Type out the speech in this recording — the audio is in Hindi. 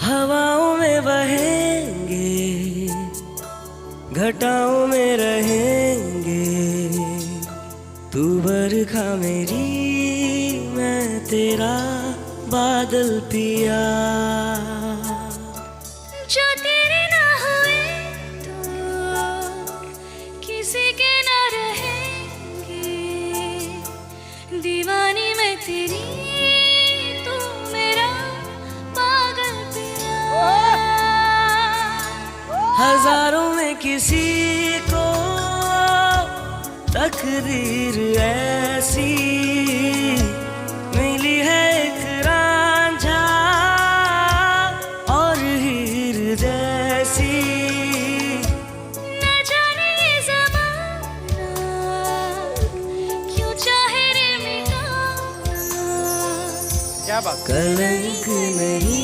हवाओं में बहेंगे, घटाओं में रहेंगे, तू बरखा मेरी, मैं तेरा बादल पिया। जो तेरे ना हुए तो किसी के ना रहेंगे, दीवानी मैं तेरी, तू मेरा पागल पिया। हजारों में किसी को तकदीर ऐसी मिली है, एक रांझा और हीर जैसी। न जाने ये ज़माना क्यों चाहे रे मिटाना। क्या बात। कलंक नहीं